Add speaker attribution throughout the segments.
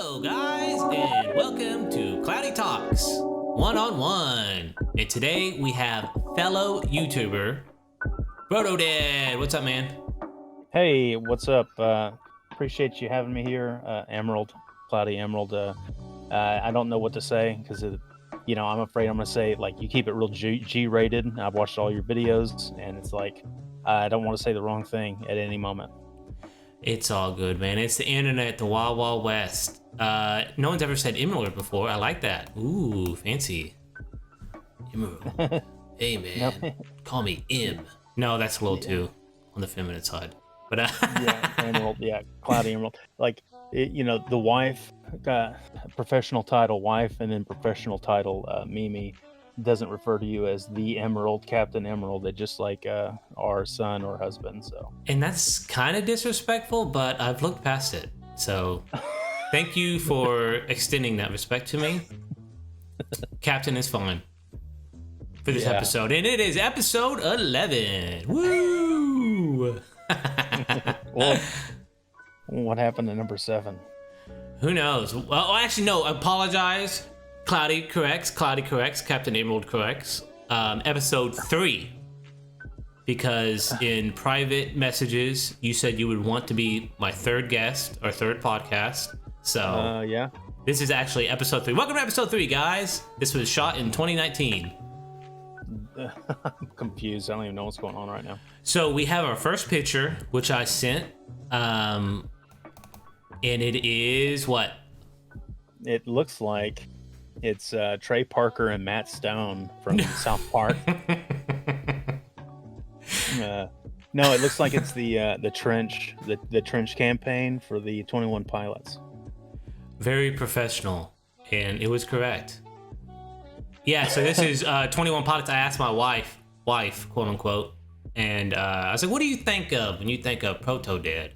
Speaker 1: Hello, guys, and welcome to Cloudy Talks One-on-One. And today we have fellow YouTuber Protodad. What's up, man?
Speaker 2: Hey, what's up? Appreciate you having me here, Emerald, Cloudy Emerald. I don't know what to say because, I'm afraid I'm gonna say like you keep it real G-rated. I've watched all your videos, and it's like I don't want to say the wrong thing at any moment.
Speaker 1: It's all good, man. It's the internet, the Wild Wild West. No one's ever said Emerald before. I like that. Ooh, fancy. Emerald. Hey, man.
Speaker 2: No.
Speaker 1: Call me M. No, that's a little too on the feminine side. But
Speaker 2: Yeah, Emerald. Yeah, Cloudy Emerald. Like the wife, professional title wife, and then professional title Mimi doesn't refer to you as the Emerald, Captain Emerald. It just like our son or husband. So.
Speaker 1: And that's kind of disrespectful, but I've looked past it. So thank you for extending that respect to me. Captain is fine for this episode. And it is episode 11. Woo!
Speaker 2: Well, what happened to number 7?
Speaker 1: Who knows? Well, actually, no. Apologize. Cloudy corrects. Captain Emerald corrects. Episode 3. Because in private messages, you said you would want to be my third guest or third podcast. So
Speaker 2: yeah.
Speaker 1: This is actually episode 3. Welcome to episode 3, guys. This was shot in 2019.
Speaker 2: I'm confused. I don't even know what's going on right now.
Speaker 1: So we have our first picture, which I sent. And it is what?
Speaker 2: It looks like it's Trey Parker and Matt Stone from South Park. No, it looks like it's the trench campaign for the 21 Pilots.
Speaker 1: Very professional, and it was correct. Yeah, so this is 21 Pilots. I asked my wife, quote unquote, and I was like, "What do you think of when you think of Protodad?"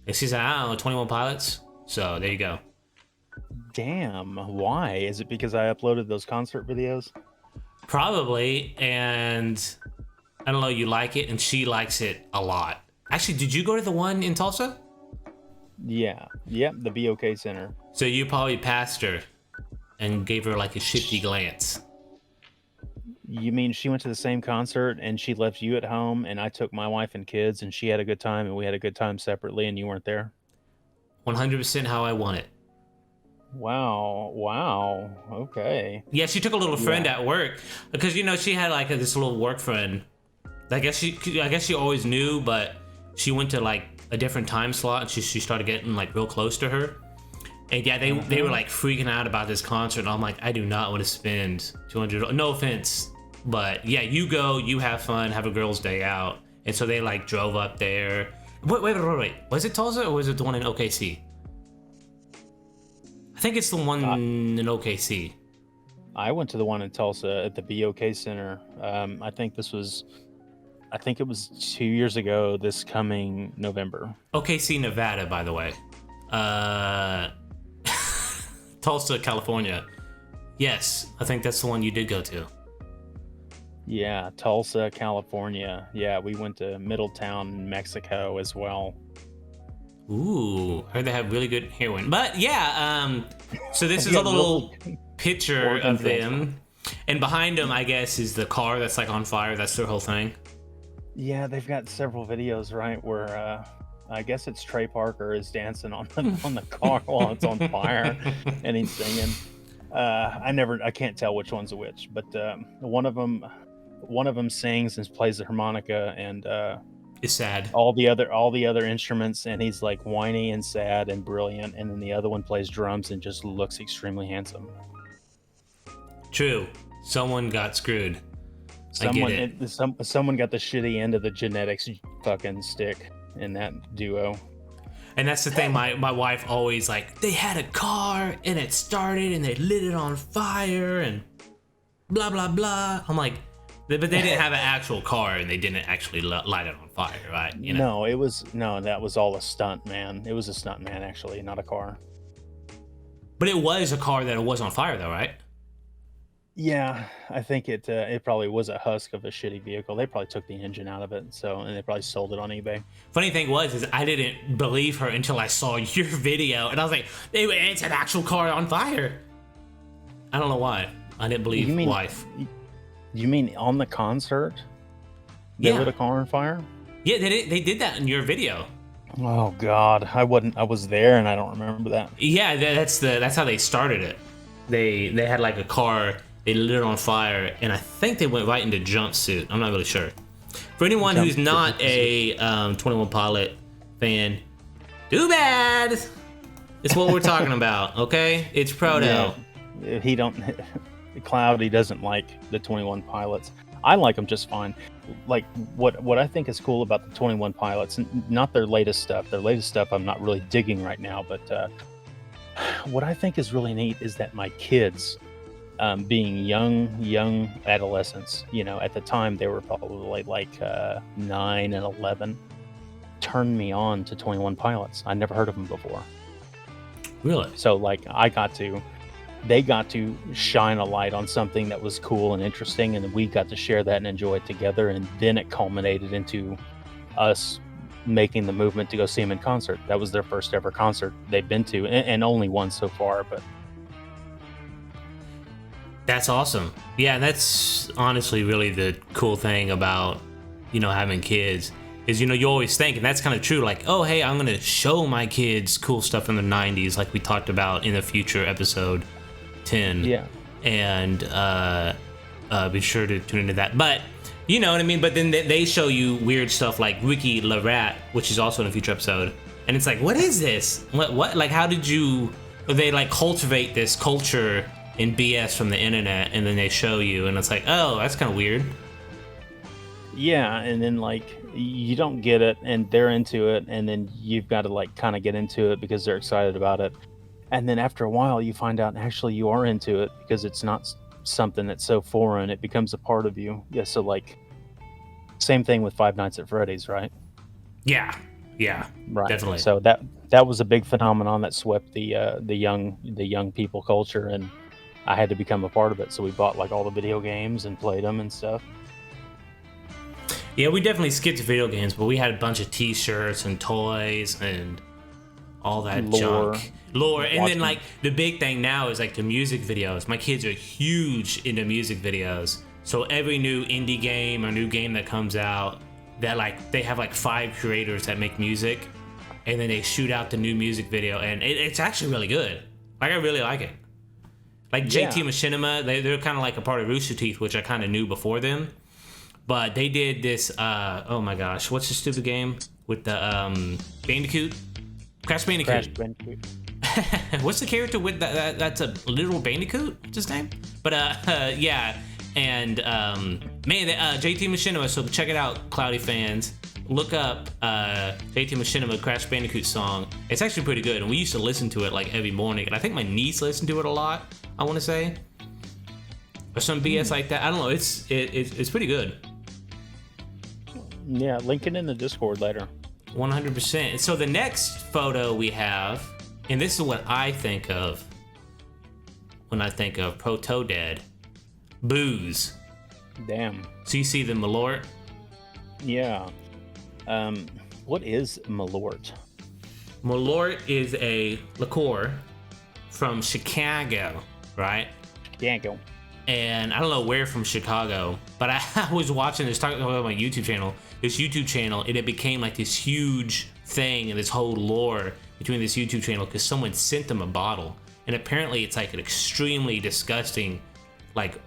Speaker 1: And she said, "I don't know, 21 Pilots." So there you go.
Speaker 2: Damn, why? Is it because I uploaded those concert videos?
Speaker 1: Probably, and I don't know, you like it, and she likes it a lot. Actually, did you go to the one in Tulsa?
Speaker 2: Yeah. Yep, the BOK Center.
Speaker 1: So you probably passed her and gave her like a shifty glance.
Speaker 2: You mean she went to the same concert and she left you at home and I took my wife and kids and she had a good time and we had a good time separately and you weren't there?
Speaker 1: 100% how I want it.
Speaker 2: Wow. Okay.
Speaker 1: Yeah, she took a little friend at work because she had like this little work friend. I guess she always knew, but she went to like a different time slot and she started getting like real close to her. And yeah, they were like freaking out about this concert. And I'm like, I do not want to spend $200. No offense, but yeah, you go, you have fun, have a girl's day out. And so they like drove up there. Wait. Was it Tulsa or was it the one in OKC? I think it's the one in OKC.
Speaker 2: I went to the one in Tulsa at the BOK Center. I think it was 2 years ago this coming November.
Speaker 1: OKC, Nevada, by the way. Tulsa, California. Yes, I think that's the one you did go to.
Speaker 2: Yeah, Tulsa, California. Yeah, we went to Middletown, Mexico as well.
Speaker 1: Ooh, heard they have really good heroin. But yeah, so this is a little picture of them. And behind them, I guess, is the car that's like on fire. That's their whole thing. Yeah,
Speaker 2: they've got several videos, right, where I guess it's Trey Parker is dancing on the car while it's on fire, and he's singing. I can't tell which one's which, but one of them sings and plays the harmonica, and
Speaker 1: it's sad.
Speaker 2: All the other instruments, and he's like whiny and sad and brilliant, and then the other one plays drums and just looks extremely handsome.
Speaker 1: True, someone got screwed.
Speaker 2: Someone got the shitty end of the genetics fucking stick in that duo.
Speaker 1: And that's the thing, my wife always like, they had a car and it started and they lit it on fire and blah blah blah. I'm like, but they didn't have an actual car and they didn't actually light it on fire, right?
Speaker 2: No, that was all a stunt, man. It was a stunt man, actually, not a car.
Speaker 1: But it was a car that was on fire though, right?
Speaker 2: Yeah, I think it probably was a husk of a shitty vehicle. They probably took the engine out of it, and they probably sold it on eBay.
Speaker 1: Funny thing was, is I didn't believe her until I saw your video, and I was like, it's an actual car on fire. I don't know why. I didn't believe
Speaker 2: You mean
Speaker 1: wife.
Speaker 2: you mean on the concert they
Speaker 1: Yeah.
Speaker 2: lit a car on fire?
Speaker 1: Yeah, they did that in your video.
Speaker 2: Oh God, I was there and I don't remember that.
Speaker 1: Yeah, that's how they started it. They had like a car, they lit it on fire, and I think they went right into jumpsuit. I'm not really sure. For anyone who's not a 21 Pilot fan, too bad. It's what we're talking about, okay? It's Proto.
Speaker 2: Yeah, he don't Cloudy doesn't like the 21 Pilots. I like them just fine. Like what I think is cool about the 21 Pilots, not their latest stuff. Their latest stuff I'm not really digging right now, but what I think is really neat is that my kids, being young adolescents, at the time they were probably like 9 and 11, turned me on to 21 Pilots. I never heard of them before.
Speaker 1: Really?
Speaker 2: So like they got to shine a light on something that was cool and interesting, and we got to share that and enjoy it together, and then it culminated into us making the movement to go see them in concert. That was their first ever concert they've been to, and only one so far, but
Speaker 1: That's awesome. Yeah, that's honestly really the cool thing about, having kids is, you always think, and that's kind of true, like, oh, hey, I'm going to show my kids cool stuff from the 90s, like we talked about in the future episode 10.
Speaker 2: yeah.
Speaker 1: And be sure to tune into that. But, you know what I mean? But then they show you weird stuff like Wiki La Rat, which is also in a future episode. And it's like, what is this? What? Like, how did they like cultivate this culture in BS from the internet, and then they show you, and it's like, oh, that's kind of weird.
Speaker 2: Yeah, and then like you don't get it and they're into it, and then you've got to like kind of get into it because they're excited about it. And then after a while you find out actually you are into it because it's not something that's so foreign, it becomes a part of you. Yeah, so like same thing with Five Nights at Freddy's, right?
Speaker 1: Yeah,
Speaker 2: Right.
Speaker 1: definitely.
Speaker 2: So that was a big phenomenon that swept the young people culture, and I had to become a part of it. So we bought like all the video games and played them and stuff.
Speaker 1: Yeah, we definitely skipped video games, but we had a bunch of T-shirts and toys and all that junk. Lore. And then like the big thing now is like the music videos. My kids are huge into music videos. So every new indie game or new game that comes out, that like they have like 5 creators that make music, and then they shoot out the new music video, and it's actually really good. Like, I really like it. Like JT Machinima, they're kind of like a part of Rooster Teeth, which I kind of knew before them. But they did this, oh my gosh, what's the stupid game with the Bandicoot? Crash Bandicoot. What's the character with that's a literal Bandicoot? What's his name? But yeah, and man, JT Machinima. So check it out, Cloudy fans. Look up JT Machinima Crash Bandicoot song. It's actually pretty good, and we used to listen to it like every morning. And I think my niece listened to it a lot. I want to say, or some BS like that. I don't know. It's pretty good.
Speaker 2: Yeah, link it in the Discord later.
Speaker 1: 100%. So the next photo we have, and this is what I think of when I think of Proto Dead, booze.
Speaker 2: Damn.
Speaker 1: So you see the Malort?
Speaker 2: Yeah. What is Malort?
Speaker 1: Malort is a liqueur from Chicago, right?
Speaker 2: Chicago.
Speaker 1: And I don't know where from Chicago, but I was watching this, talking about my YouTube channel, and it became like this huge thing and this whole lore between this YouTube channel because someone sent them a bottle, and apparently it's like an extremely disgusting, like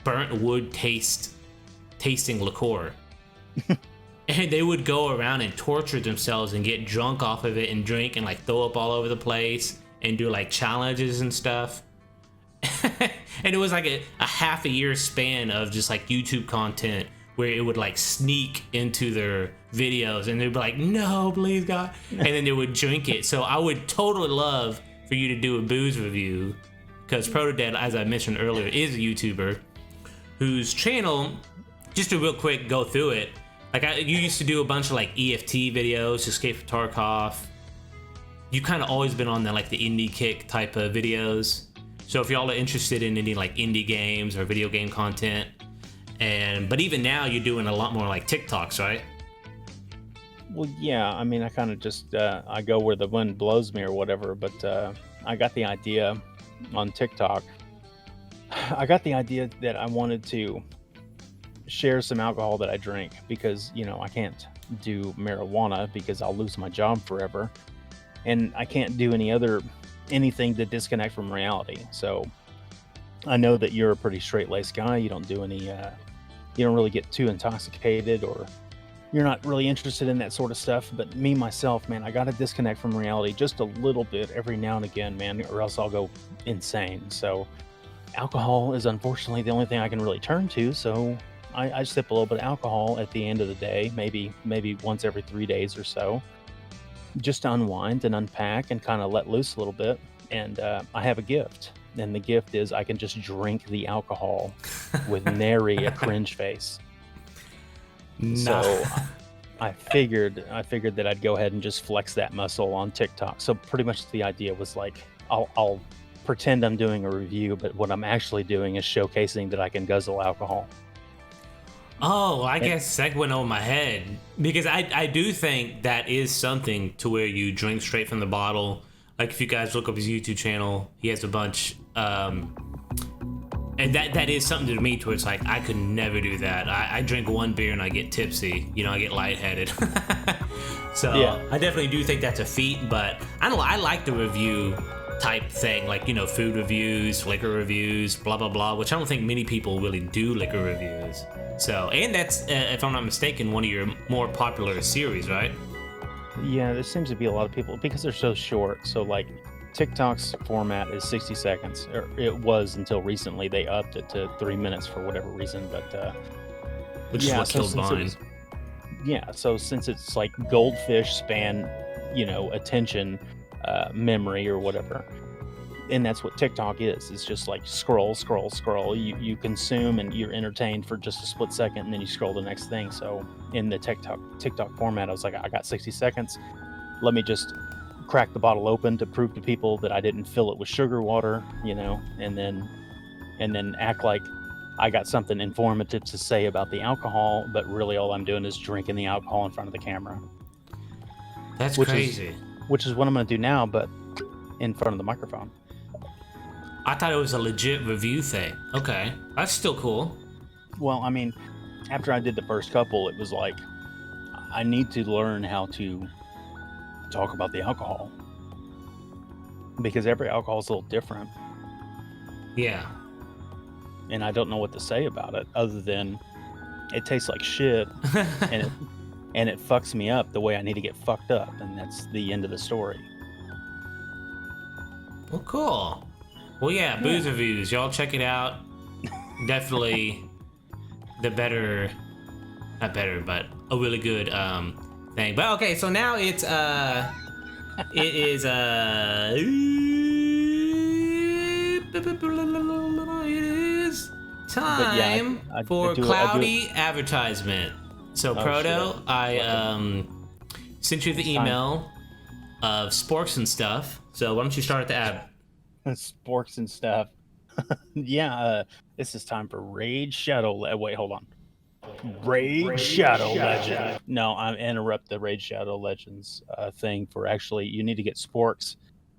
Speaker 1: burnt wood tasting liqueur. And they would go around and torture themselves and get drunk off of it and drink and like throw up all over the place and do like challenges and stuff. And it was like a half a year span of just like YouTube content where it would like sneak into their videos, and they'd be like, no, please God, and then they would drink it. So I would totally love for you to do a booze review, because Protodead, as I mentioned earlier, is a YouTuber whose channel, just to real quick go through it, like you used to do a bunch of like EFT videos, Escape from Tarkov. You kind of always been on the like the indie kick type of videos. So if y'all are interested in any like indie games or video game content, but even now you're doing a lot more like TikToks, right?
Speaker 2: Well, yeah. I mean, I kind of just I go where the wind blows me or whatever. But I got the idea on TikTok. I got the idea that I wanted to share some alcohol that I drink because I can't do marijuana because I'll lose my job forever, and I can't do anything to disconnect from reality. So I know that you're a pretty straight laced guy. You don't do any. You don't really get too intoxicated, or you're not really interested in that sort of stuff. But me myself, man, I got to disconnect from reality just a little bit every now and again, man, or else I'll go insane. So alcohol is unfortunately the only thing I can really turn to. So I sip a little bit of alcohol at the end of the day, maybe once every 3 days or so, just to unwind and unpack and kind of let loose a little bit. And I have a gift, and the gift is I can just drink the alcohol with nary a cringe face.
Speaker 1: No.
Speaker 2: So I figured that I'd go ahead and just flex that muscle on TikTok. So pretty much the idea was like I'll pretend I'm doing a review, but what I'm actually doing is showcasing that I can guzzle alcohol.
Speaker 1: Oh, I guess that went over my head because I do think that is something to where you drink straight from the bottle. Like if you guys look up his YouTube channel, he has a bunch, and that is something to me to where it's like I could never do that. I drink one beer and I get tipsy, I get lightheaded. So yeah. I definitely do think that's a feat, but I don't know. I like the review type thing, like food reviews, liquor reviews, blah blah blah, which I don't think many people really do liquor reviews. So, and that's if I'm not mistaken, one of your more popular series, right?
Speaker 2: Yeah, there seems to be a lot of people because they're so short. So like TikTok's format is 60 seconds, or it was until recently. They upped it to 3 minutes for whatever reason, but
Speaker 1: which is what killed mine.
Speaker 2: Yeah, so since it's like goldfish span, attention, memory or whatever, and that's what TikTok is. It's just like scroll. You consume and you're entertained for just a split second, and then you scroll the next thing. So in the TikTok format, I was like, I got 60 seconds. Let me just crack the bottle open to prove to people that I didn't fill it with sugar water, and then act like I got something informative to say about the alcohol, but really all I'm doing is drinking the alcohol in front of the camera.
Speaker 1: That's crazy.
Speaker 2: Which is what I'm going to do now, but in front of the microphone.
Speaker 1: I thought it was a legit review thing. Okay, that's still cool.
Speaker 2: Well, I mean, after I did the first couple, it was like, I need to learn how to talk about the alcohol. Because every alcohol is a little different.
Speaker 1: Yeah.
Speaker 2: And I don't know what to say about it other than it tastes like shit and it fucks me up the way I need to get fucked up, and that's the end of the story.
Speaker 1: Well, cool. Well, yeah, booze reviews. Y'all check it out. Definitely not better, but a really good thing. But okay, so now it is time for cloudy advertisement. So Proto, I sent you the email of sporks and stuff. So why don't you start at the ad?
Speaker 2: Sporks and stuff. Yeah, this is time for Raid Shadow. Wait, hold on. Raid Shadow Legend. No, I'm interrupt the Raid Shadow Legends thing for actually. You need to get sporks,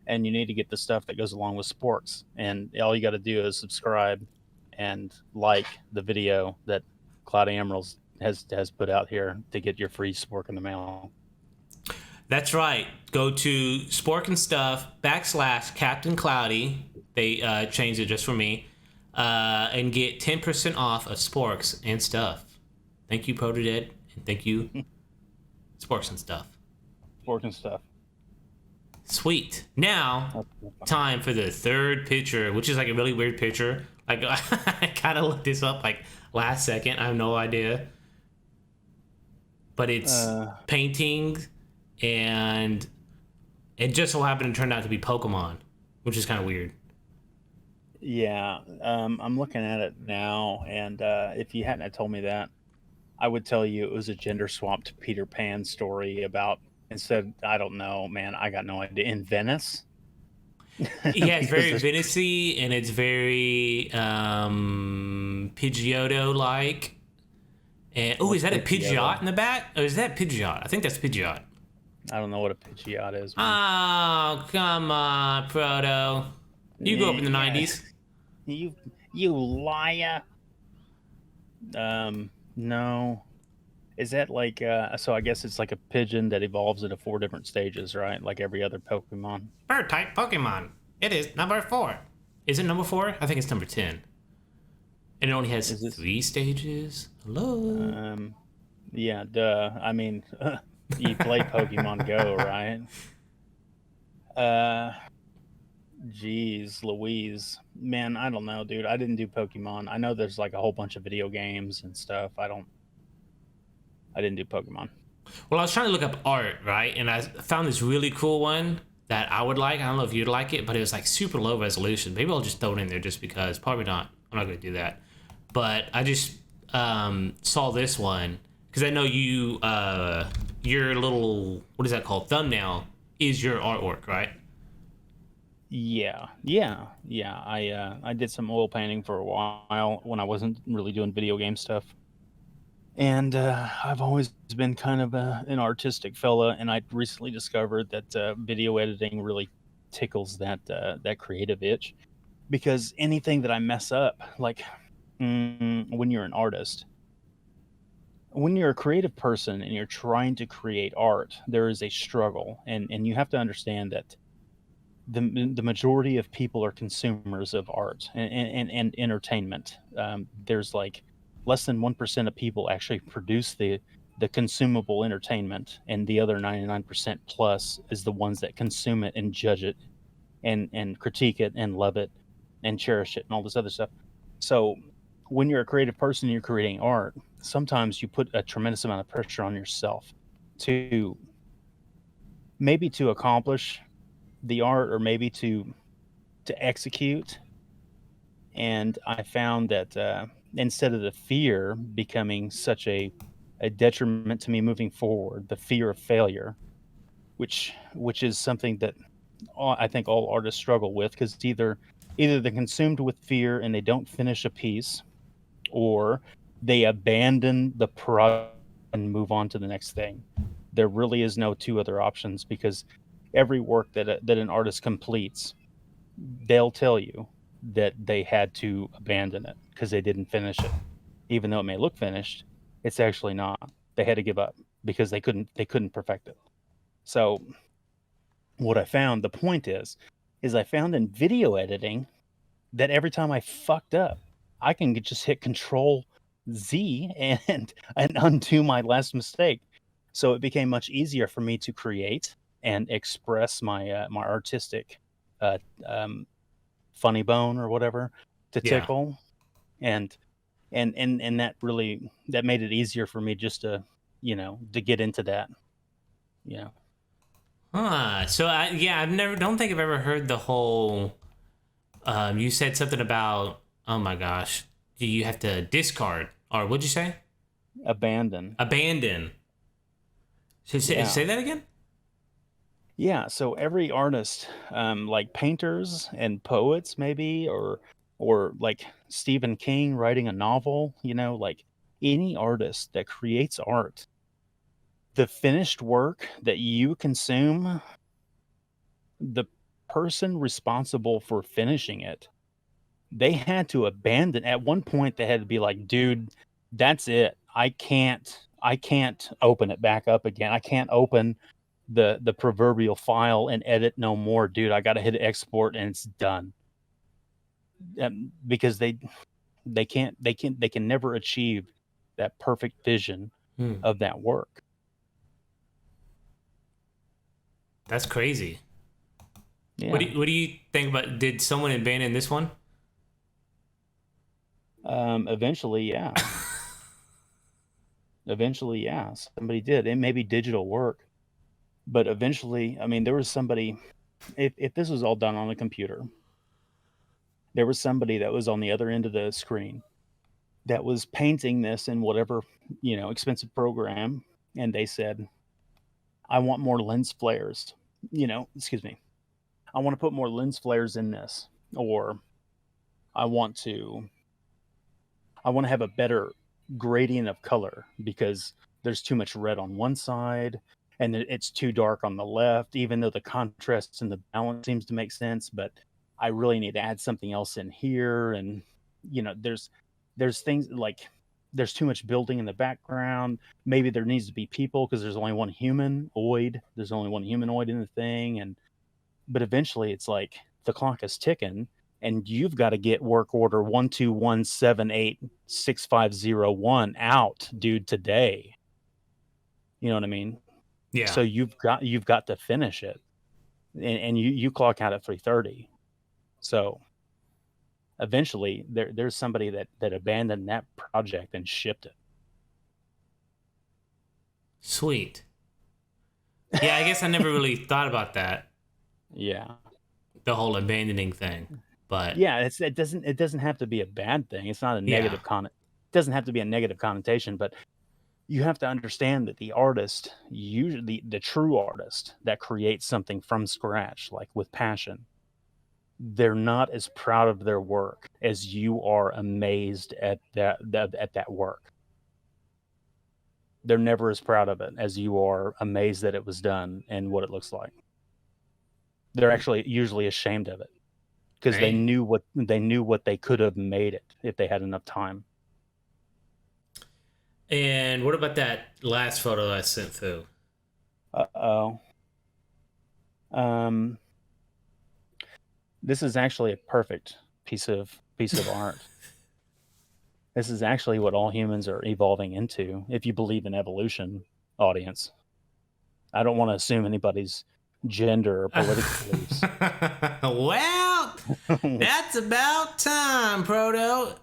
Speaker 2: and you need to get the stuff that goes along with sporks. And all you got to do is subscribe and like the video that Cloudy Emeralds has put out here to get your free spork in the mail.
Speaker 1: That's right. Go to Spork and Stuff / Captain Cloudy. They changed it just for me. And get 10% off of Sporks and Stuff. Thank you, ProtoDead. And thank you, Sporks and Stuff.
Speaker 2: Spork and Stuff.
Speaker 1: Sweet. Now, time for the third picture, which is like a really weird picture. Like I kind of looked this up like last second. I have no idea. But it's painting, and it just so happened to turn out to be Pokemon, which is kind of weird.
Speaker 2: Yeah, I'm looking at it now, and if you hadn't told me that, I would tell you it was a gender-swapped Peter Pan story about, instead, I don't know, man, I got no idea, in Venice?
Speaker 1: Yeah, it's
Speaker 2: because
Speaker 1: very
Speaker 2: there's
Speaker 1: Venice-y and it's very Pidgeotto like. And oh, is
Speaker 2: what's
Speaker 1: that a
Speaker 2: Pidgeotto?
Speaker 1: Pidgeot in the back? Or is that Pidgeot? I think that's Pidgeot.
Speaker 2: I don't know what a Pidgeot is, man.
Speaker 1: Oh, come on, Proto. You grew up in the
Speaker 2: Yeah,
Speaker 1: 90s.
Speaker 2: you you liar. No. Is that like so I guess it's like a pigeon that evolves into four different stages, right? Like every other Pokemon.
Speaker 1: Bird type Pokemon. It is number 4. Is it number 4? I think it's number 10. And it only has
Speaker 2: Is this
Speaker 1: 3 stages. Hello.
Speaker 2: um yeah, duh. I mean, you play Pokemon Go, right? Uh Jeez, Louise. Man, I don't know, dude. I didn't do Pokemon. I know there's like a whole bunch of video games and stuff. I didn't do Pokemon.
Speaker 1: Well, I was trying to look up art, right? And I found this really cool one that I would like. I don't know if you'd like it, but it was like super low resolution. Maybe I'll just throw it in there just because. Probably not. I'm not going to do that. But I just saw this one because I know your little, what is that called? Thumbnail is your artwork, right?
Speaker 2: Yeah. I did some oil painting for a while when I wasn't really doing video game stuff. And I've always been kind of an artistic fella, and I recently discovered that video editing really tickles that creative itch because anything that I mess up, like when you're an artist, when you're a creative person and you're trying to create art, there is a struggle, and you have to understand that the majority of people are consumers of art and entertainment. There's like less than 1% of people actually produce the consumable entertainment, and the other 99% plus is the ones that consume it and judge it and critique it and love it and cherish it and all this other stuff. So when you're a creative person and you're creating art, sometimes you put a tremendous amount of pressure on yourself to maybe to accomplish the art or maybe to execute. And I found that instead of the fear becoming such a detriment to me moving forward, the fear of failure, which is something that I think all artists struggle with, because either they're consumed with fear and they don't finish a piece, or they abandon the project and move on to the next thing. There really is no two other options, because every work that an artist completes, they'll tell you that they had to abandon it because they didn't finish it. Even though it may look finished, it's actually not. They had to give up because they couldn't perfect it. So what I found, the point is I found in video editing that every time I fucked up, I can just hit Control Z and undo my last mistake. So it became much easier for me to create and express my artistic uh, um, funny bone or whatever to
Speaker 1: Yeah.
Speaker 2: tickle, and and that really that made it easier for me just to get into that. You know,
Speaker 1: Huh. So yeah, I've never. Don't think I've ever heard the whole. You said something about. Oh my gosh. You have to discard, or what'd you say?
Speaker 2: abandon.
Speaker 1: Abandon.
Speaker 2: Yeah.
Speaker 1: Say that again.
Speaker 2: Yeah, so every artist, like painters and poets, maybe, or like Stephen King writing a novel, like any artist that creates art, the finished work that you consume, the person responsible for finishing it, they had to abandon. At one point, they had to be like, "Dude, that's it. I can't open it back up again. I can't open the proverbial file and edit no more, dude. I got to hit export and it's done." Because they can never achieve that perfect vision
Speaker 1: Hmm.
Speaker 2: of that work.
Speaker 1: That's crazy.
Speaker 2: Yeah.
Speaker 1: What do you think about? Did someone abandon this one?
Speaker 2: Eventually, yeah. Eventually, yeah. Somebody did. It may be digital work, but eventually, I mean, there was somebody. If this was all done on a computer, there was somebody that was on the other end of the screen that was painting this in whatever expensive program, and they said, "I want more lens flares." Excuse me. I want to put more lens flares in this, or I want to have a better gradient of color because there's too much red on one side and it's too dark on the left, even though the contrast and the balance seems to make sense. But I really need to add something else in here. And, there's things like there's too much building in the background. Maybe there needs to be people because there's only one humanoid. There's only one humanoid in the thing. But eventually it's like the clock is ticking and you've got to get work order 121786501 out, dude, today. You know what I mean?
Speaker 1: Yeah.
Speaker 2: So you've got to finish it, and you clock out at 3:30. So eventually there's somebody that abandoned that project and shipped it.
Speaker 1: Sweet. Yeah, I guess I never really thought about that.
Speaker 2: Yeah.
Speaker 1: The whole abandoning thing. But
Speaker 2: yeah, it doesn't have to be a bad thing. It's not a negative it doesn't have to be a negative connotation, but you have to understand that the artist, usually the true artist that creates something from scratch, like with passion, they're not as proud of their work as you are amazed at that work. They're never as proud of it as you are amazed that it was done and what it looks like. They're actually usually ashamed of it because they knew what they could have made it if they had enough time.
Speaker 1: And what about that last photo I sent through?
Speaker 2: This is actually a perfect piece of art. This is actually what all humans are evolving into, if you believe in evolution, audience. I don't want to assume anybody's gender or political beliefs.
Speaker 1: Well, that's about time, Proto.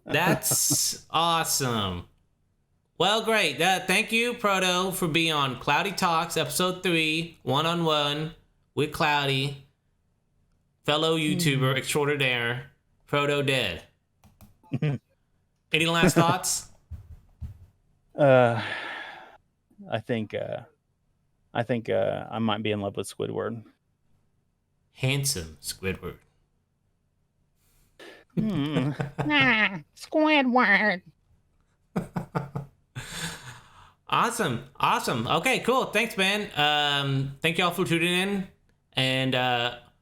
Speaker 1: That's awesome. Well, great. Thank you, Proto, for being on Cloudy Talks, episode 3, one-on-one with Cloudy, fellow YouTuber extraordinaire, Proto Dead. Any last thoughts?
Speaker 2: I think I might be in love with Squidward.
Speaker 1: Handsome Squidward.
Speaker 3: Squidward.
Speaker 1: Awesome. Okay, cool. Thanks, man. Thank y'all for tuning in, and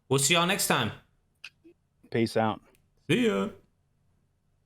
Speaker 1: we'll see y'all next time.
Speaker 2: Peace out.
Speaker 1: See ya.